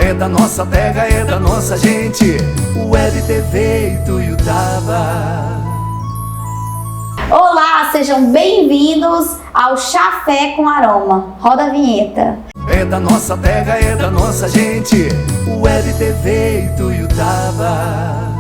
É da nossa terra, é da nossa gente, Web TV Ituiutaba. Olá, sejam bem-vindos ao Chafé com Aroma. Roda a vinheta. É da nossa terra, é da nossa gente, Web TV Ituiutaba.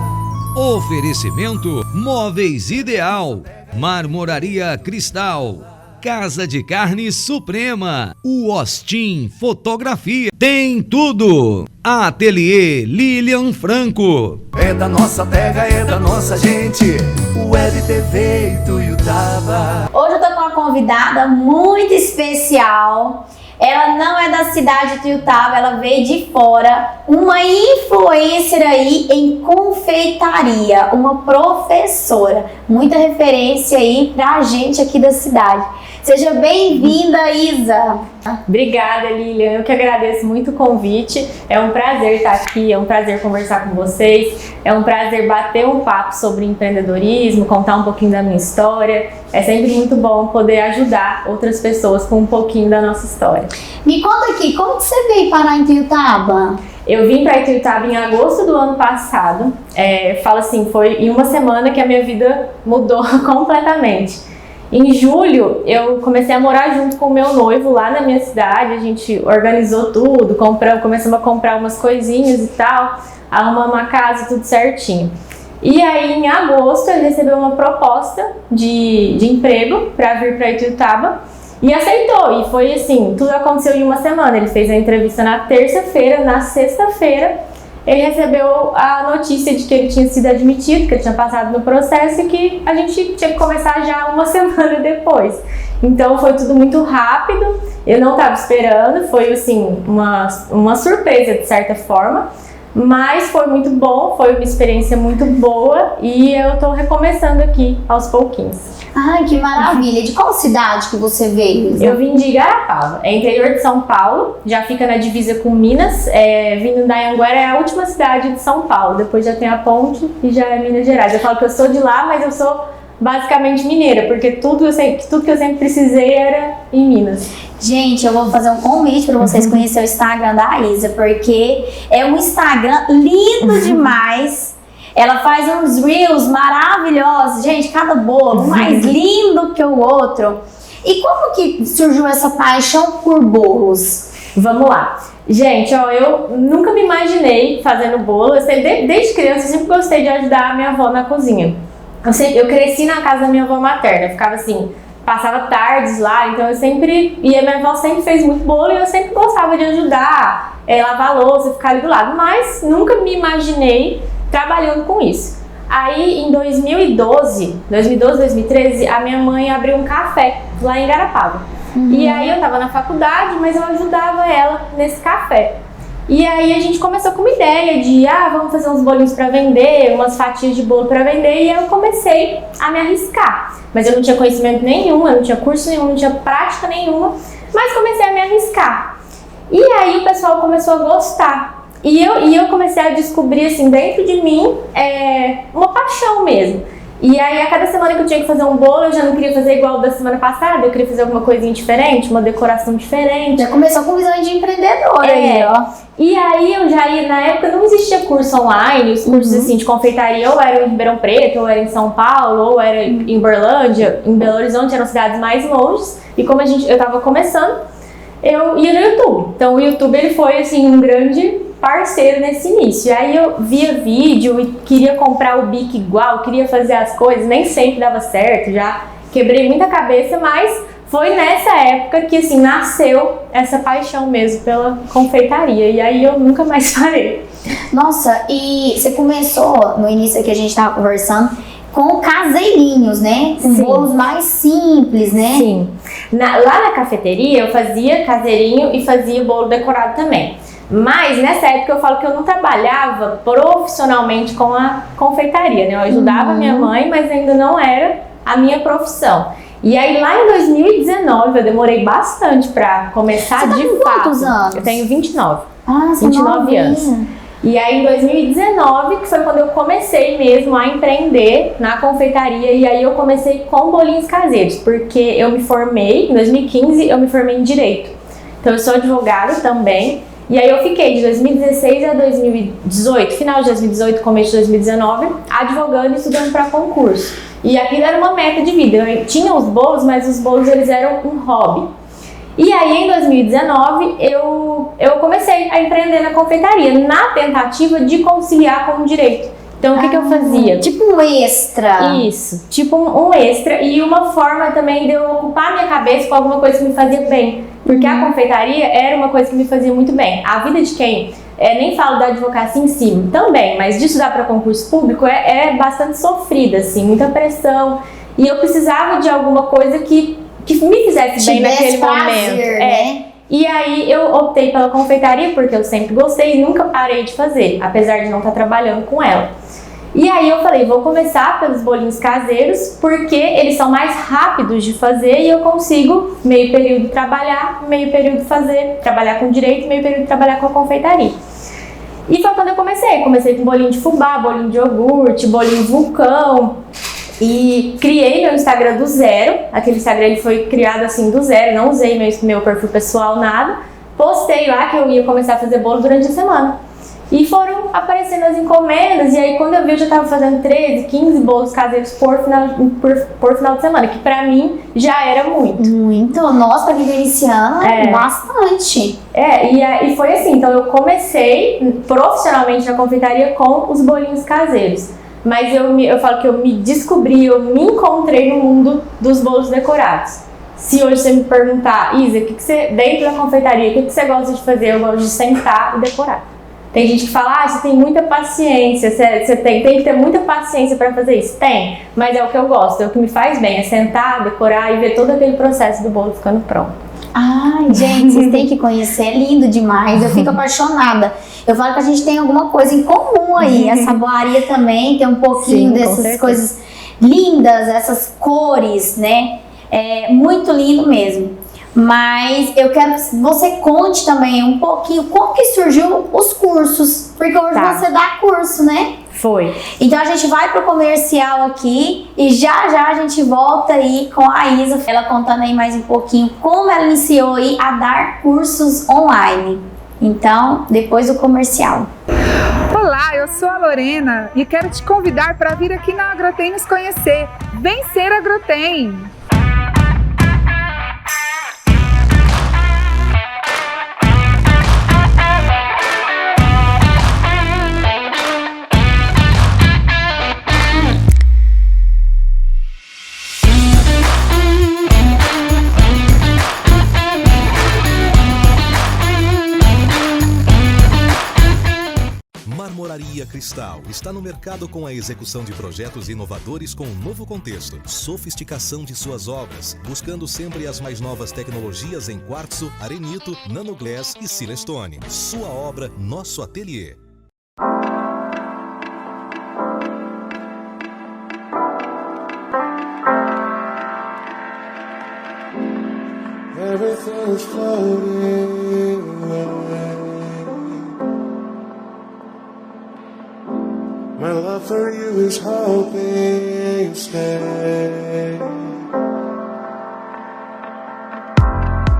Oferecimento Móveis Ideal, Marmoraria Cristal, Casa de Carne Suprema, o Austin Fotografia, tem tudo. Ateliê Lilian Franco. É da nossa terra, é da nossa gente, Web TV Ituiutaba. Hoje eu tô com uma convidada muito especial. Ela não é da cidade de Ituiutaba, ela veio de fora, uma influencer aí em confeitaria, uma professora, muita referência aí pra gente aqui da cidade. Seja bem-vinda, Isa! Obrigada, Lilian, eu que agradeço muito o convite, é um prazer estar aqui, é um prazer conversar com vocês, é um prazer bater um papo sobre empreendedorismo, contar um pouquinho da minha história, é sempre muito bom poder ajudar outras pessoas com um pouquinho da nossa história. Me conta aqui, como que você veio parar em Ituiutaba? Eu vim para Ituiutaba em agosto do ano passado, falo assim, foi em uma semana que a minha vida mudou completamente. Em julho, eu comecei a morar junto com o meu noivo lá na minha cidade, a gente organizou tudo, começamos a comprar umas coisinhas e tal, arrumamos uma casa, tudo certinho. E aí, em agosto, ele recebeu uma proposta de emprego para vir para Ituiutaba e aceitou. E foi assim, tudo aconteceu em uma semana. Ele fez a entrevista na terça-feira, na sexta-feira, ele recebeu a notícia de que ele tinha sido admitido, que ele tinha passado no processo e que a gente tinha que começar já uma semana depois. Então foi tudo muito rápido, eu não estava esperando, foi assim, uma surpresa de certa forma, mas foi muito bom, foi uma experiência muito boa e eu estou recomeçando aqui aos pouquinhos. Ai, que maravilha! De qual cidade que você veio, Isa? Eu vim de Igarapava, é interior de São Paulo, já fica na divisa com Minas. Vindo da Anhanguera é a última cidade de São Paulo, depois já tem a ponte e já é Minas Gerais. Eu falo que eu sou de lá, mas eu sou basicamente mineira, porque tudo que eu sempre precisei era em Minas. Gente, eu vou fazer um convite para vocês conhecerem o Instagram da Isa, porque é um Instagram lindo demais. Ela faz uns reels maravilhosos, gente, cada bolo, um mais lindo que o outro. E como que surgiu essa paixão por bolos? Vamos lá. Gente, eu nunca me imaginei fazendo bolo. Desde criança eu sempre gostei de ajudar a minha avó na cozinha. Eu cresci na casa da minha avó materna, eu ficava assim, passava tardes lá, então minha avó sempre fez muito bolo e eu sempre gostava de ajudar, lavar a louça, ficar ali do lado, mas nunca me imaginei trabalhando com isso. Aí em 2012, 2013, a minha mãe abriu um café lá em Igarapava. E aí eu tava na faculdade, mas eu ajudava ela nesse café. E aí a gente começou com uma ideia de, vamos fazer uns bolinhos para vender, umas fatias de bolo para vender, e eu comecei a me arriscar. Mas eu não tinha conhecimento nenhum, eu não tinha curso nenhum, não tinha prática nenhuma, mas comecei a me arriscar. E aí o pessoal começou a gostar. E eu comecei a descobrir, assim, dentro de mim, uma paixão mesmo. E aí, a cada semana que eu tinha que fazer um bolo, eu já não queria fazer igual da semana passada, eu queria fazer alguma coisinha diferente, uma decoração diferente. Já começou com visão de empreendedora aí, ó. E aí, eu já ia, na época não existia curso online, os cursos, assim, de confeitaria, ou eram em Ribeirão Preto, ou era em São Paulo, ou era em Uberlândia, em Belo Horizonte, eram cidades mais longes. E como eu tava começando, eu ia no YouTube. Então, o YouTube, ele foi, assim, um grande parceiro nesse início. Aí eu via vídeo e queria comprar o bico igual, queria fazer as coisas, nem sempre dava certo, já quebrei muita cabeça, mas foi nessa época que assim nasceu essa paixão mesmo pela confeitaria, e aí eu nunca mais parei. Nossa, e você começou no início que a gente tava conversando com caseirinhos, né? Com bolos mais simples, né? Sim. Lá na cafeteria eu fazia caseirinho e fazia bolo decorado também. Mas nessa época eu falo que eu não trabalhava profissionalmente com a confeitaria, né? Eu ajudava minha mãe, mas ainda não era a minha profissão. E aí lá em 2019 eu demorei bastante para começar de fato. Quantos anos? Eu tenho 29. Ah, 29 anos. E aí em 2019, que foi quando eu comecei mesmo a empreender na confeitaria, e aí eu comecei com bolinhos caseiros, porque eu me formei, em 2015 eu me formei em Direito. Então eu sou advogada também, E aí eu fiquei de 2016 a 2018, final de 2018, começo de 2019, advogando e estudando para concurso. E aquilo era uma meta de vida. Eu tinha os bolos, mas os bolos eles eram um hobby. E aí em 2019 eu comecei a empreender na confeitaria, na tentativa de conciliar com o direito. Então o que eu fazia? Tipo um extra. Isso, tipo um extra e uma forma também de eu ocupar minha cabeça com alguma coisa que me fazia bem. Porque a confeitaria era uma coisa que me fazia muito bem. A vida de quem, nem falo da advocacia em si, também, mas de estudar para concurso público é bastante sofrida, assim, muita pressão. E eu precisava de alguma coisa que me fizesse bem naquele momento. Né? E aí eu optei pela confeitaria porque eu sempre gostei e nunca parei de fazer, apesar de não estar trabalhando com ela. E aí eu falei, vou começar pelos bolinhos caseiros porque eles são mais rápidos de fazer e eu consigo meio período trabalhar, meio período trabalhar com direito, meio período trabalhar com a confeitaria. E foi quando eu comecei com bolinho de fubá, bolinho de iogurte, bolinho vulcão. E criei meu Instagram do zero. Aquele Instagram ele foi criado assim do zero, não usei meu perfil pessoal, nada. Postei lá que eu ia começar a fazer bolo durante a semana. E foram aparecendo as encomendas, e aí quando eu vi eu já estava fazendo 13, 15 bolos caseiros por final de semana, que pra mim já era muito. Muito, nossa, pra quem tá iniciando, bastante. E foi assim, então eu comecei profissionalmente na confeitaria com os bolinhos caseiros. Mas eu falo que eu me descobri, eu me encontrei no mundo dos bolos decorados. Se hoje você me perguntar, Isa, dentro da confeitaria, o que você gosta de fazer? Eu gosto de sentar e decorar. Tem gente que fala, você tem muita paciência, você tem que ter muita paciência para fazer isso. Tem, mas é o que eu gosto, é o que me faz bem, é sentar, decorar e ver todo aquele processo do bolo ficando pronto. Ai, gente, vocês têm que conhecer, é lindo demais, eu fico apaixonada. Eu falo que a gente tem alguma coisa em comum aí, a saboaria também tem um pouquinho dessas coisas lindas, essas cores, né? É muito lindo mesmo. Mas eu quero que você conte também um pouquinho como que surgiu os cursos, porque hoje você dá curso, né? Foi. Então a gente vai pro comercial aqui e já a gente volta aí com a Isa, ela contando aí mais um pouquinho como ela iniciou aí a dar cursos online. Então, depois do comercial. Olá, eu sou a Lorena e quero te convidar para vir aqui na Agrotem nos conhecer. Vem ser Agrotem! Marmoraria Cristal está no mercado com a execução de projetos inovadores com um novo contexto, sofisticação de suas obras, buscando sempre as mais novas tecnologias em quartzo, arenito, nanoglass e silestone. Sua obra, nosso ateliê. Everything's floating away. My love for you is hoping to stay.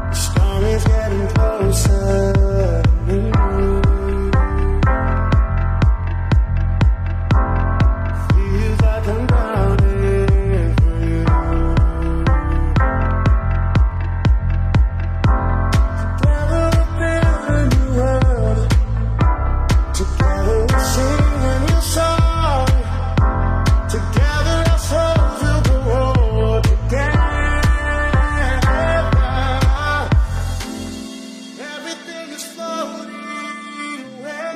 The storm is getting closer to me. Feels like I'm drowning for you. Together we'll build a new world. Together we'll sing a new song. Together our souls will grow together. Everything is floating away.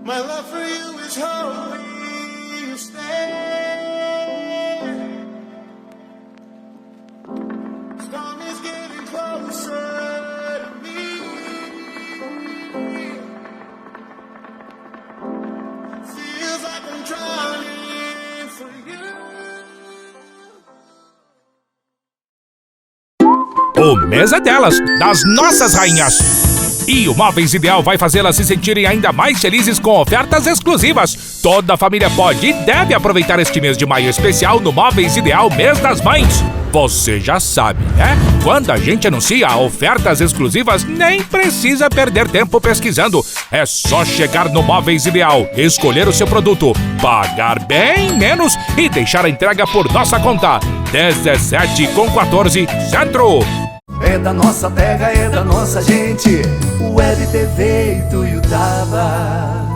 My love for you is hoping you stay. Storm is getting closer to me. Feels like I'm drowning for you. O mês é delas, das nossas rainhas. E o Móveis Ideal vai fazê-las se sentirem ainda mais felizes com ofertas exclusivas. Toda a família pode e deve aproveitar este mês de maio especial no Móveis Ideal Mês das Mães. Você já sabe, né? Quando a gente anuncia ofertas exclusivas, nem precisa perder tempo pesquisando. É só chegar no Móveis Ideal, escolher o seu produto, pagar bem menos e deixar a entrega por nossa conta. 17,14 Centro. É da nossa terra, é da nossa gente. Web TV Ituiutaba.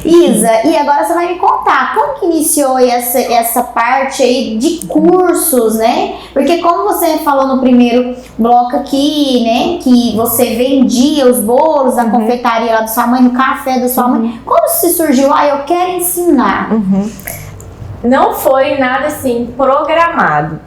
Isa, e agora você vai me contar como que iniciou essa parte aí de cursos, né? Porque como você falou no primeiro bloco aqui, né? Que você vendia os bolos da confeitaria lá da sua mãe, no café da sua mãe. Como se surgiu? Eu quero ensinar. Não foi nada assim programado.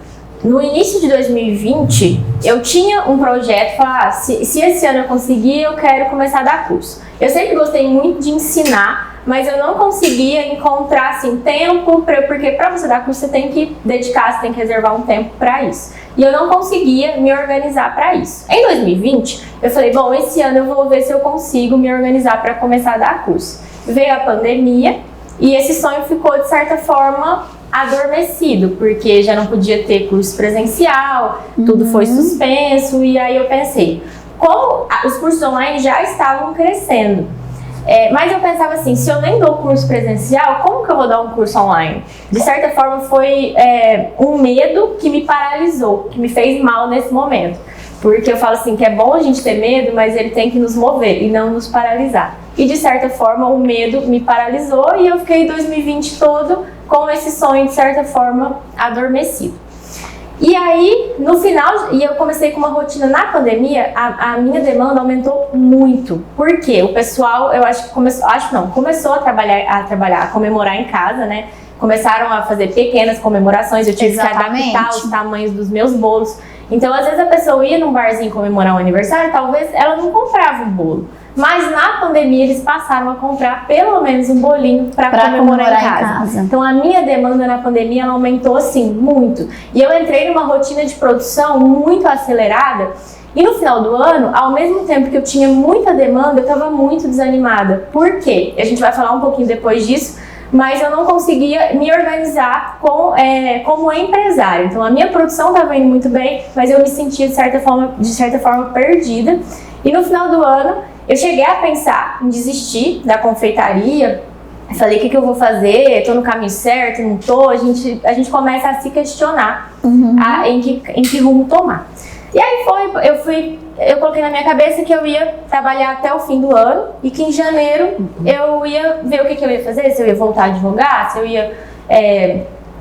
No início de 2020, eu tinha um projeto, falar, se esse ano eu conseguir, eu quero começar a dar curso. Eu sempre gostei muito de ensinar, mas eu não conseguia encontrar assim, tempo, porque para você dar curso você tem que dedicar, você tem que reservar um tempo para isso. E eu não conseguia me organizar para isso. Em 2020, eu falei, bom, esse ano eu vou ver se eu consigo me organizar para começar a dar curso. Veio a pandemia e esse sonho ficou, de certa forma, adormecido, porque já não podia ter curso presencial, tudo foi suspenso, e aí eu pensei, como os cursos online já estavam crescendo, mas eu pensava assim, se eu nem dou curso presencial, como que eu vou dar um curso online? De certa forma foi um medo que me paralisou, que me fez mal nesse momento, porque eu falo assim, que é bom a gente ter medo, mas ele tem que nos mover e não nos paralisar. E de certa forma o medo me paralisou e eu fiquei 2020 todo com esse sonho, de certa forma, adormecido. E aí, no final, e eu comecei com uma rotina na pandemia, a minha demanda aumentou muito. Por quê? O pessoal, eu acho que começou a trabalhar, a comemorar em casa, né? Começaram a fazer pequenas comemorações, eu tive que adaptar os tamanhos dos meus bolos. Então, às vezes a pessoa ia num barzinho comemorar um aniversário, talvez ela não comprava um bolo. Mas na pandemia eles passaram a comprar pelo menos um bolinho para comemorar em casa. Então a minha demanda na pandemia ela aumentou assim muito. E eu entrei numa rotina de produção muito acelerada. E no final do ano, ao mesmo tempo que eu tinha muita demanda, eu estava muito desanimada. Por quê? A gente vai falar um pouquinho depois disso. Mas eu não conseguia me organizar como empresária. Então a minha produção estava indo muito bem, mas eu me sentia de certa forma perdida. E no final do ano eu cheguei a pensar em desistir da confeitaria. Eu falei, o que eu vou fazer? Estou no caminho certo? Não estou? A gente começa a se questionar em que rumo tomar. E aí eu coloquei na minha cabeça que eu ia trabalhar até o fim do ano e que em janeiro eu ia ver o que eu ia fazer, se eu ia voltar a advogar, se eu ia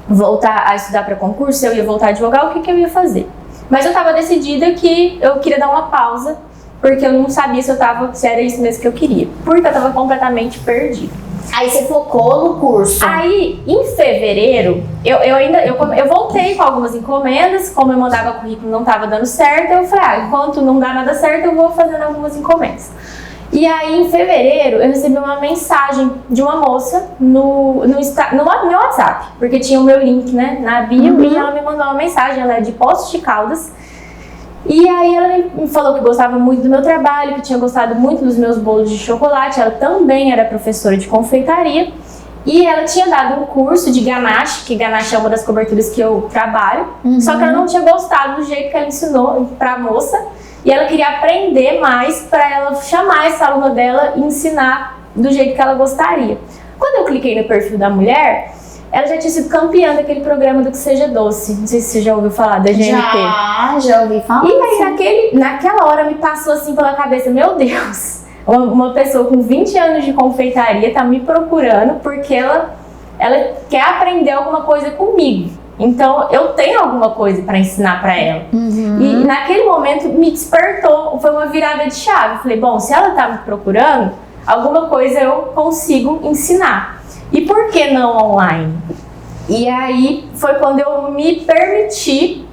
voltar a estudar para concurso, se eu ia voltar a advogar, o que eu ia fazer. Mas eu estava decidida que eu queria dar uma pausa, porque eu não sabia se era isso mesmo que eu queria, porque eu estava completamente perdida. Aí você focou no curso. Aí, em fevereiro, eu voltei com algumas encomendas, como eu mandava currículo não estava dando certo, eu falei, enquanto não dá nada certo, eu vou fazendo algumas encomendas. E aí, em fevereiro, eu recebi uma mensagem de uma moça no meu WhatsApp, porque tinha o meu link, né, na bio, e ela me mandou uma mensagem, ela é de Poços de Caldas. E aí ela me falou que gostava muito do meu trabalho, que tinha gostado muito dos meus bolos de chocolate. Ela também era professora de confeitaria. E ela tinha dado um curso de ganache, que ganache é uma das coberturas que eu trabalho. Só que ela não tinha gostado do jeito que ela ensinou para a moça. E ela queria aprender mais para ela chamar essa aluna dela e ensinar do jeito que ela gostaria. Quando eu cliquei no perfil da mulher, ela já tinha sido campeã daquele programa do Que Seja Doce. Não sei se você já ouviu falar da GNT. Já ouvi falar. E aí naquela hora me passou assim pela cabeça, meu Deus, uma pessoa com 20 anos de confeitaria tá me procurando porque ela quer aprender alguma coisa comigo. Então eu tenho alguma coisa para ensinar para ela. E naquele momento me despertou, foi uma virada de chave. Eu falei, bom, se ela tá me procurando, alguma coisa eu consigo ensinar. E por que não online? E aí foi quando eu me permiti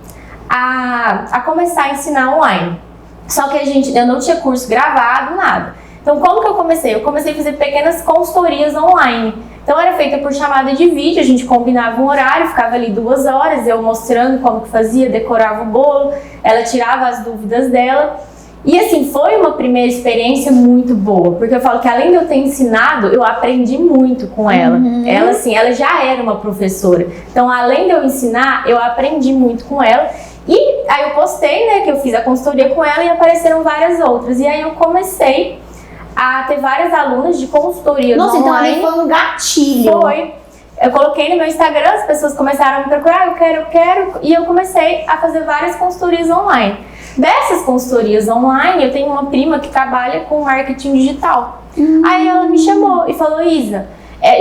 a começar a ensinar online. Só que eu não tinha curso gravado, nada. Então como que eu comecei? Eu comecei a fazer pequenas consultorias online. Então era feita por chamada de vídeo, a gente combinava um horário, ficava ali 2 horas, eu mostrando como que fazia, decorava o bolo, ela tirava as dúvidas dela. E assim, foi uma primeira experiência muito boa, porque eu falo que além de eu ter ensinado, eu aprendi muito com ela. Ela já era uma professora. Então, além de eu ensinar, eu aprendi muito com ela. E aí eu postei, né, que eu fiz a consultoria com ela e apareceram várias outras. E aí eu comecei a ter várias alunas de consultorias Nossa, online. então ali foi um gatilho. Foi. Eu coloquei no meu Instagram, as pessoas começaram a me procurar, eu quero, e eu comecei a fazer várias consultorias online. Dessas consultorias online, eu tenho uma prima que trabalha com marketing digital. Aí ela me chamou e falou, Isa,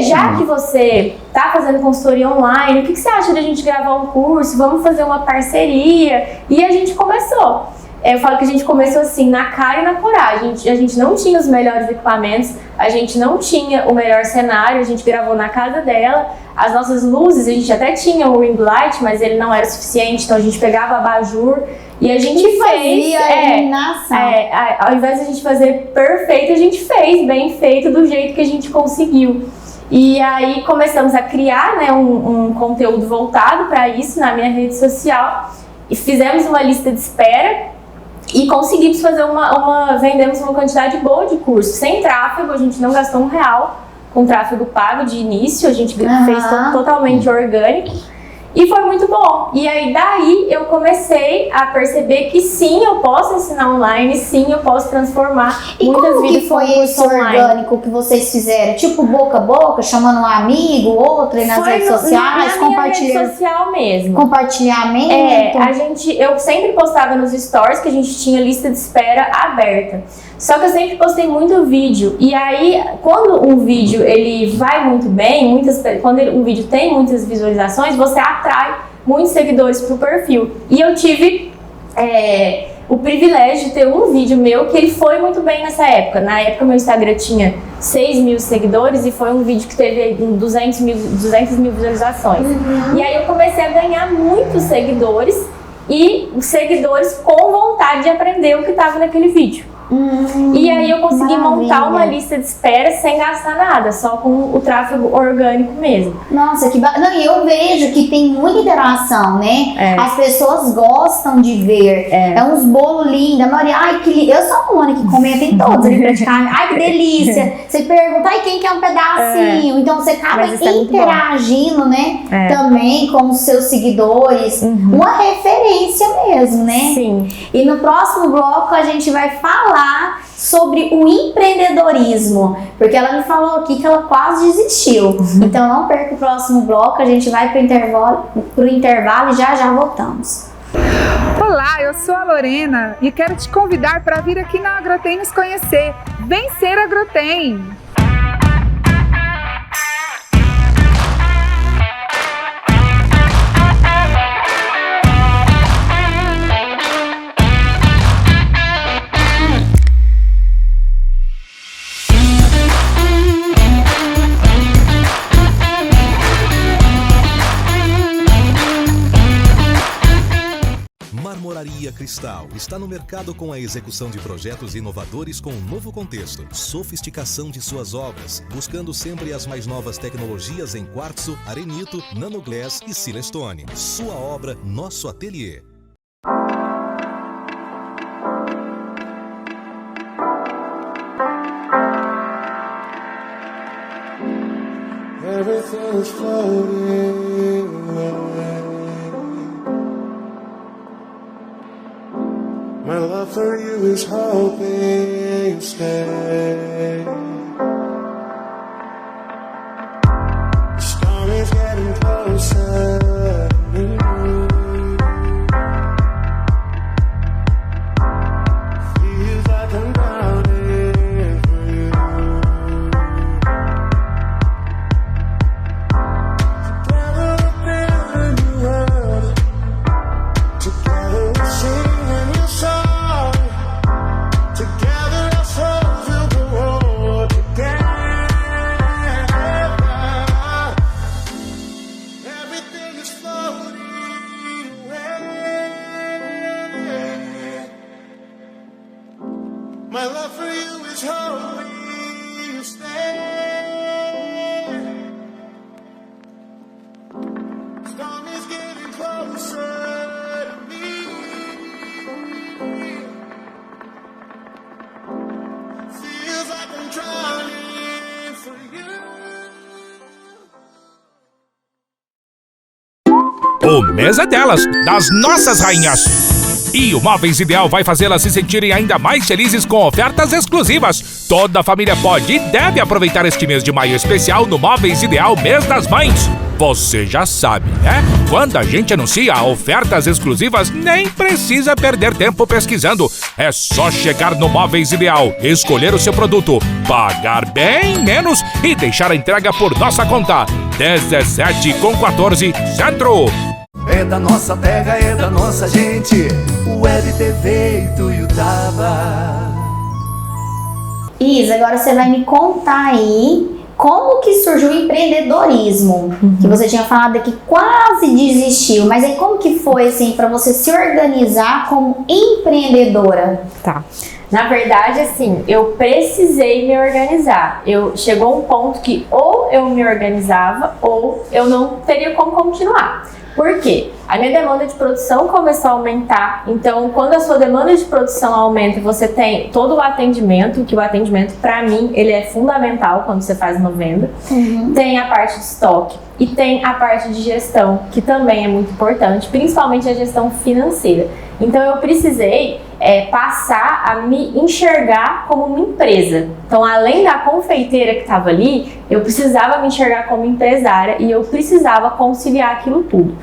já que você tá fazendo consultoria online, o que você acha de a gente gravar um curso? Vamos fazer uma parceria? E a gente começou. Eu falo que a gente começou assim, na cara e na coragem. A gente não tinha os melhores equipamentos, a gente não tinha o melhor cenário, a gente gravou na casa dela. As nossas luzes, a gente até tinha o ring light, mas ele não era suficiente, então a gente pegava abajur e a gente fez. A iluminação. Ao invés de a gente fazer perfeito, a gente fez bem feito do jeito que a gente conseguiu. E aí começamos a criar, né, um conteúdo voltado para isso na minha rede social e fizemos uma lista de espera. E conseguimos fazer vendemos uma quantidade boa de cursos, sem tráfego, a gente não gastou R$1 com tráfego pago de início, a gente fez totalmente orgânico e foi muito bom. E aí daí eu comecei a perceber que sim, eu posso ensinar online, sim, eu posso transformar muitas vidas. E como que foi esse orgânico que vocês fizeram? Tipo boca a boca, chamando um amigo, outro aí nas redes sociais, compartilhando? Na rede social mesmo. Compartilhamento? Eu sempre postava nos stories que a gente tinha lista de espera aberta. Só que eu sempre postei muito vídeo. E aí, quando um vídeo ele vai muito bem, quando um vídeo tem muitas visualizações, você atrai muitos seguidores pro perfil. E eu tive o privilégio de ter um vídeo meu que ele foi muito bem nessa época. Na época, meu Instagram tinha 6 mil seguidores e foi um vídeo que teve 200 mil visualizações. E aí eu comecei a ganhar muitos seguidores e seguidores com vontade de aprender o que estava naquele vídeo. E aí eu consegui montar uma lista de espera sem gastar nada, só com o tráfego orgânico mesmo. Nossa, que bacana. E eu vejo que tem muita interação, né? As pessoas gostam de ver. É uns bolos lindos. A maioria, eu sou uma que comenta em todos ali praticamente. Ai, que delícia. Você pergunta, quem quer um pedacinho? Então você acaba interagindo, né? Também com os seus seguidores. Uma referência mesmo, né? Sim. E no próximo bloco a gente vai falar sobre o empreendedorismo, porque ela me falou aqui que ela quase desistiu. Então não perca o próximo bloco, a gente vai pro intervalo e já voltamos. Olá, eu sou a Lorena e quero te convidar para vir aqui na Agrotem nos conhecer. Vem ser Agrotem! Marmoraria Cristal está no mercado com a execução de projetos inovadores com um novo contexto, sofisticação de suas obras, buscando sempre as mais novas tecnologias em quartzo, arenito, nanoglass e silestone. Sua obra, nosso ateliê. Everything's floating away. My love for you is hoping to stay. The storm is getting closer to me. Feels like I'm drowning for you. Together we'll build a new world. Together we'll sing a new song. Together our souls will grow together. Everything is floating away. My love for you is hoping you stay. Storm is getting closer to me. Feels like I'm drowning for you. O mês é delas, das nossas rainhas. E o Móveis Ideal vai fazê-las se sentirem ainda mais felizes com ofertas exclusivas. Toda a família pode e deve aproveitar este mês de maio especial no Móveis Ideal Mês das Mães. Você já sabe, né? Quando a gente anuncia ofertas exclusivas, nem precisa perder tempo pesquisando. É só chegar no Móveis Ideal, escolher o seu produto, pagar bem menos e deixar a entrega por nossa conta. 17,14 Centro. É da nossa terra, é da nossa gente. Web TV Ituiutaba. Isa, agora você vai me contar aí como que surgiu o empreendedorismo, que você tinha falado que quase desistiu, mas aí como que foi assim para você se organizar como empreendedora? Tá. Na verdade, assim, eu precisei me organizar. Chegou um ponto que ou eu me organizava ou eu não teria como continuar. Por quê? A minha demanda de produção começou a aumentar. Então, quando a sua demanda de produção aumenta, você tem todo o atendimento, que o atendimento, para mim, ele é fundamental quando você faz uma venda. Tem a parte de estoque e tem a parte de gestão, que também é muito importante, principalmente a gestão financeira. Então, eu precisei passar a me enxergar como uma empresa. Então, além da confeiteira que estava ali, eu precisava me enxergar como empresária e eu precisava conciliar aquilo tudo.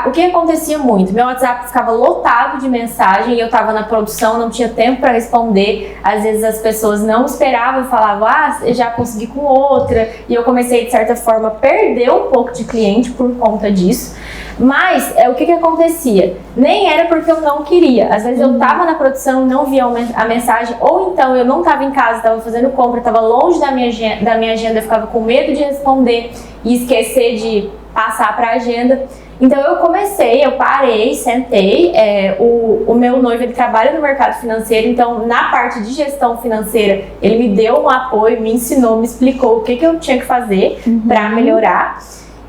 O que acontecia muito? Meu WhatsApp ficava lotado de mensagem e eu estava na produção, não tinha tempo para responder. Às vezes as pessoas não esperavam e falavam, eu já consegui com outra. E eu comecei, de certa forma, a perder um pouco de cliente por conta disso. Mas o que acontecia? Nem era porque eu não queria. Às vezes eu estava na produção, não via a mensagem, ou então eu não estava em casa, estava fazendo compra, estava longe da minha agenda, eu ficava com medo de responder e esquecer de passar para a agenda. Então eu parei, sentei, o meu noivo ele trabalha no mercado financeiro, então na parte de gestão financeira ele me deu um apoio, me ensinou, me explicou o que eu tinha que fazer para melhorar.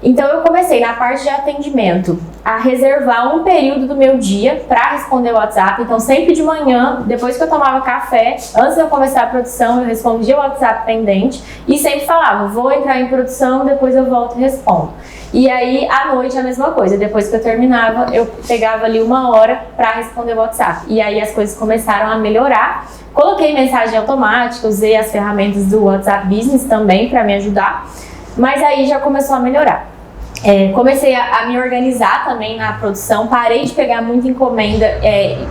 Então eu comecei na parte de atendimento a reservar um período do meu dia para responder o WhatsApp. Então sempre de manhã, depois que eu tomava café, antes de eu começar a produção, eu respondia o WhatsApp pendente e sempre falava, vou entrar em produção, depois eu volto e respondo. E aí à noite a mesma coisa, depois que eu terminava, eu pegava ali 1 hora para responder o WhatsApp. E aí as coisas começaram a melhorar. Coloquei mensagem automática, usei as ferramentas do WhatsApp Business também para me ajudar. Mas aí já começou a melhorar. Comecei a me organizar também na produção, parei de pegar muita encomenda,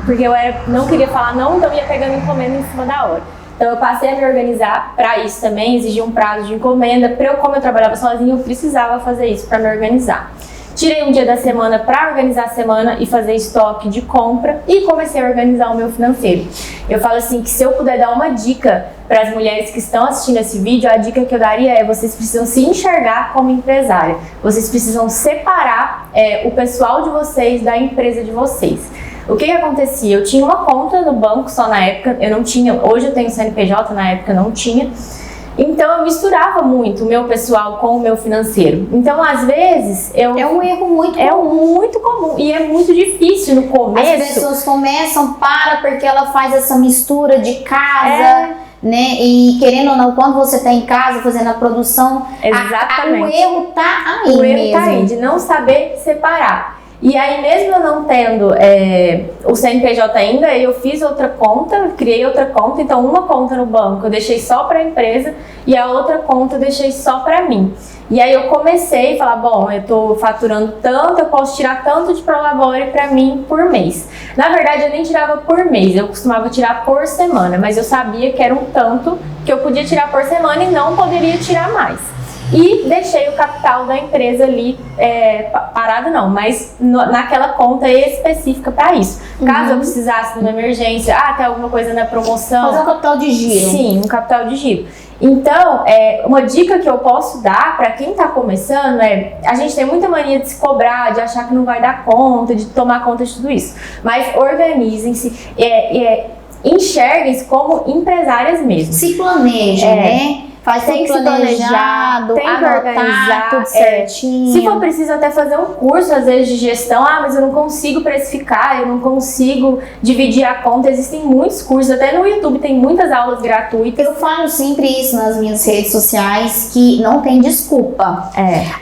porque eu não queria falar não, então ia pegando encomenda em cima da hora. Então eu passei a me organizar para isso também, exigia um prazo de encomenda, como eu trabalhava sozinha, eu precisava fazer isso para me organizar. Tirei um dia da semana para organizar a semana e fazer estoque de compra e comecei a organizar o meu financeiro. Eu falo assim que se eu puder dar uma dica para as mulheres que estão assistindo esse vídeo, a dica que eu daria é vocês precisam se enxergar como empresária. Vocês precisam separar o pessoal de vocês da empresa de vocês. O que acontecia? Eu tinha uma conta no banco só na época, eu não tinha, hoje eu tenho CNPJ, na época eu não tinha. Então eu misturava muito o meu pessoal com o meu financeiro. Então às vezes É um erro muito comum. muito comum e é muito difícil no começo. As pessoas começam porque ela faz essa mistura de casa, né? E querendo ou não, quando você tá em casa fazendo a produção, Exatamente. O erro tá aí O erro mesmo. tá aí, de não saber separar. E aí, mesmo eu não tendo o CNPJ ainda, eu fiz outra conta, criei outra conta. Então, uma conta no banco eu deixei só para a empresa e a outra conta eu deixei só para mim. E aí eu comecei a falar, bom, eu tô faturando tanto, eu posso tirar tanto de prolabore para mim por mês. Na verdade, eu nem tirava por mês, eu costumava tirar por semana, mas eu sabia que era um tanto que eu podia tirar por semana e não poderia tirar mais. E deixei o capital da empresa ali parado não, mas naquela conta específica para isso. Caso eu precisasse de uma emergência, tem alguma coisa na promoção. Fazer um capital de giro. Sim, um capital de giro. Então, uma dica que eu posso dar para quem está começando a gente tem muita mania de se cobrar, de achar que não vai dar conta, de tomar conta de tudo isso. Mas organizem-se, enxerguem-se como empresárias mesmo. Se planejem, né? Faz tem que tudo se planejar, planejado, tem que anotar organizar, tudo certinho. Se for preciso até fazer um curso, às vezes, de gestão, mas eu não consigo precificar, eu não consigo dividir a conta. Existem muitos cursos, até no YouTube tem muitas aulas gratuitas. Eu falo sempre isso nas minhas redes sociais, que não tem desculpa.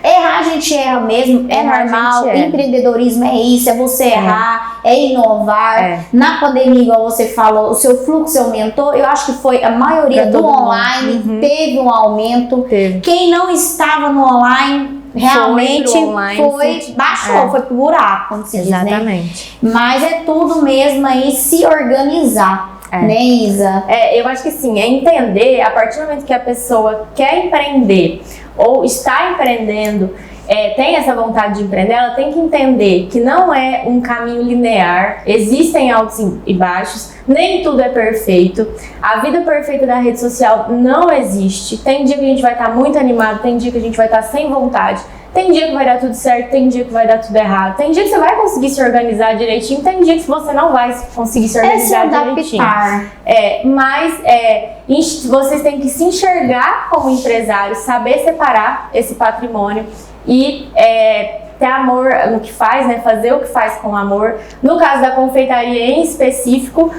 Errar a gente erra mesmo, é Errar, a normal, gente erra. empreendedorismo é isso, é você errar, é inovar. Na pandemia, igual você falou, o seu fluxo aumentou, eu acho que foi a maioria Pra do todo mundo. online, teve um aumento. Teve. Quem não estava no online, realmente pro online, baixou, foi pro buraco, como se diz, né? Exatamente. Mas é tudo mesmo aí se organizar, né, Isa? Eu acho que sim, é entender, a partir do momento que a pessoa quer empreender ou está empreendendo, tem essa vontade de empreender, ela tem que entender que não é um caminho linear, existem altos e baixos, nem tudo é perfeito. A vida perfeita da rede social não existe. Tem dia que a gente vai estar muito animado, tem dia que a gente vai estar sem vontade. Tem dia que vai dar tudo certo, tem dia que vai dar tudo errado. Tem dia que você vai conseguir se organizar direitinho, tem dia que você não vai conseguir se organizar direitinho. Mas vocês têm que se enxergar como empresários, saber separar esse patrimônio e ter amor no que faz, né? Fazer o que faz com amor. No caso da confeitaria em específico,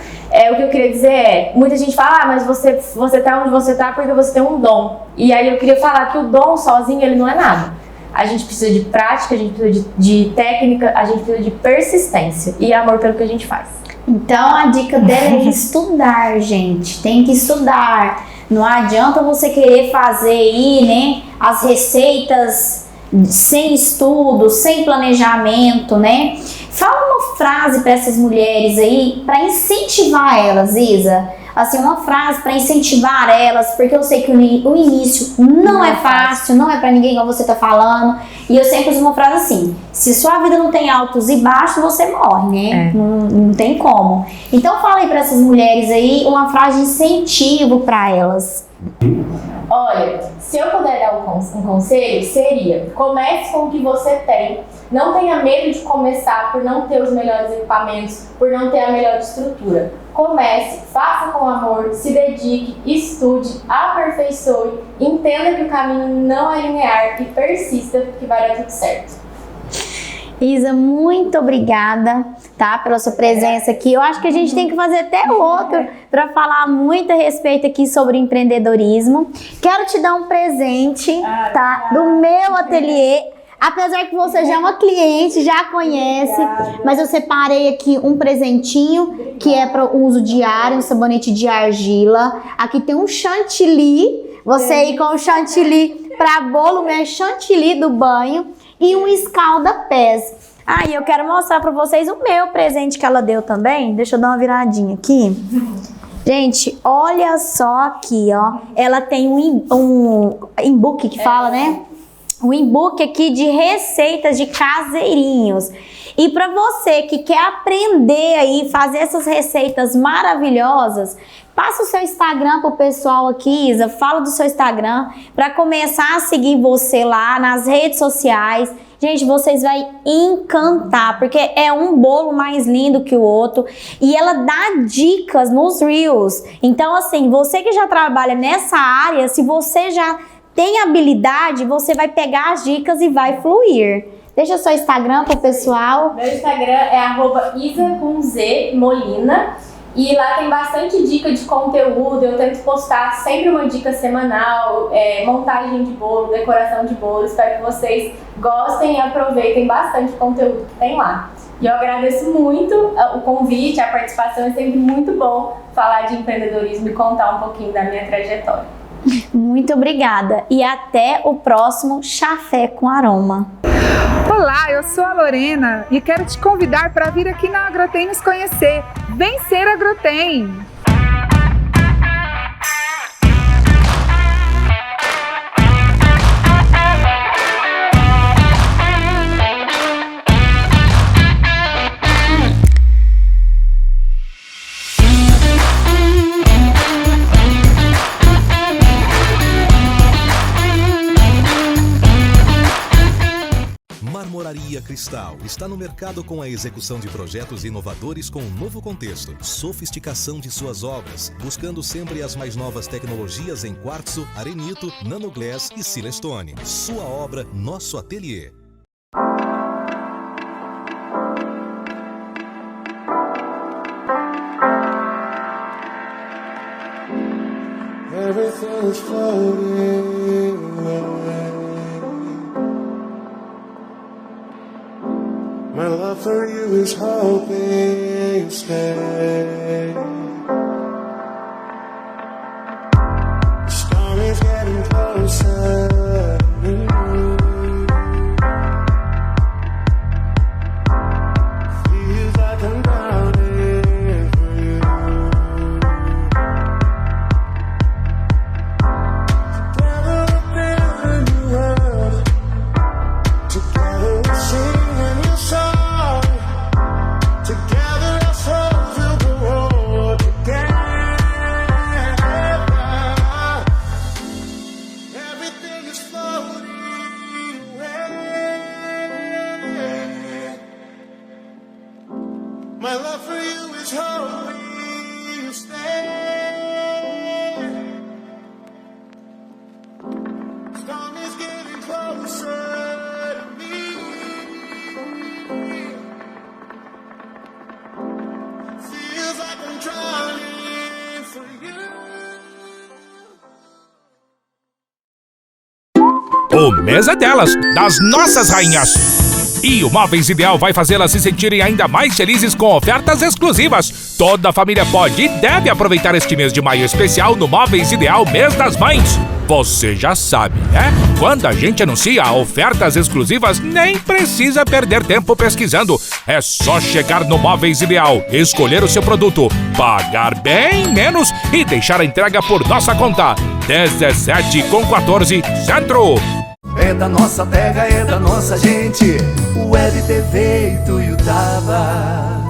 o que eu queria dizer muita gente fala, mas você tá onde você tá porque você tem um dom. E aí eu queria falar que o dom sozinho, ele não é nada. A gente precisa de prática, a gente precisa de técnica, a gente precisa de persistência e amor pelo que a gente faz. Então a dica dela é estudar, gente. Tem que estudar. Não adianta você querer fazer aí, né, as receitas sem estudo, sem planejamento, né? Fala uma frase para essas mulheres aí, para incentivar elas, Isa. Assim, uma frase para incentivar elas, porque eu sei que o início não é fácil, não é para ninguém, igual você tá falando. E eu sempre uso uma frase assim: se sua vida não tem altos e baixos, você morre, né? Não tem como. Então fala aí para essas mulheres aí uma frase de incentivo para elas. Olha, se eu puder dar um conselho, seria: comece com o que você tem. Não tenha medo de começar por não ter os melhores equipamentos, por não ter a melhor estrutura. Comece, faça com amor, se dedique, estude, aperfeiçoe, entenda que o caminho não é linear e persista, que vai dar tudo certo. Isa, muito obrigada, tá, pela sua presença aqui. Eu acho que a gente tem que fazer até outro para falar muito a respeito aqui sobre empreendedorismo. Quero te dar um presente, tá, do meu ateliê. Apesar que você já é uma cliente, já conhece, mas eu separei aqui um presentinho que é para uso diário, um sabonete de argila. Aqui tem um chantilly, você aí com o chantilly para bolo, meu chantilly do banho, e um escalda-pés. Aí eu quero mostrar para vocês o meu presente que ela deu também. Deixa eu dar uma viradinha aqui. Gente, olha só aqui, ó. Ela tem um e-book que fala, né? Um e-book aqui de receitas de caseirinhos. E para você que quer aprender aí, fazer essas receitas maravilhosas, passa o seu Instagram pro pessoal aqui, Isa, fala do seu Instagram para começar a seguir você lá nas redes sociais. Gente, vocês vão encantar, porque é um bolo mais lindo que o outro e ela dá dicas nos Reels. Então, assim, você que já trabalha nessa área, se você já tem habilidade, você vai pegar as dicas e vai fluir. Deixa seu Instagram pro pessoal. Meu Instagram é @isa_molina e lá tem bastante dica de conteúdo. Eu tento postar sempre uma dica semanal, montagem de bolo, decoração de bolo. Espero que vocês gostem e aproveitem bastante o conteúdo que tem lá. E eu agradeço muito o convite, a participação. É sempre muito bom falar de empreendedorismo e contar um pouquinho da minha trajetória. Muito obrigada e até o próximo Chafé com Aroma. Olá, eu sou a Lorena e quero te convidar para vir aqui na Agrotem nos conhecer. Vem ser Agrotem! Marmoraria Marmoraria Cristal está no mercado com a execução de projetos inovadores com um novo contexto, sofisticação de suas obras, buscando sempre as mais novas tecnologias em quartzo, arenito, nanoglass e silestone. Sua obra, nosso ateliê. Everything's floating away. My love for you is hoping you stay. The storm is getting closer to me. Feels like I'm drowning for you. Together we'll build a new world. Together we'll sing a new song. Together our souls will grow together. Everything is floating away. My love for you is hoping you stay. Storm is getting closer to me. Feels like I'm drowning for you. O mês é delas, das nossas rainhas. E o Móveis Ideal vai fazê-las se sentirem ainda mais felizes com ofertas exclusivas. Toda a família pode e deve aproveitar este mês de maio especial no Móveis Ideal Mês das Mães. Você já sabe, né? Quando a gente anuncia ofertas exclusivas, nem precisa perder tempo pesquisando. É só chegar no Móveis Ideal, escolher o seu produto, pagar bem menos e deixar a entrega por nossa conta. 17,14 Centro. É da nossa terra, é da nossa gente. Web TV Ituiutaba.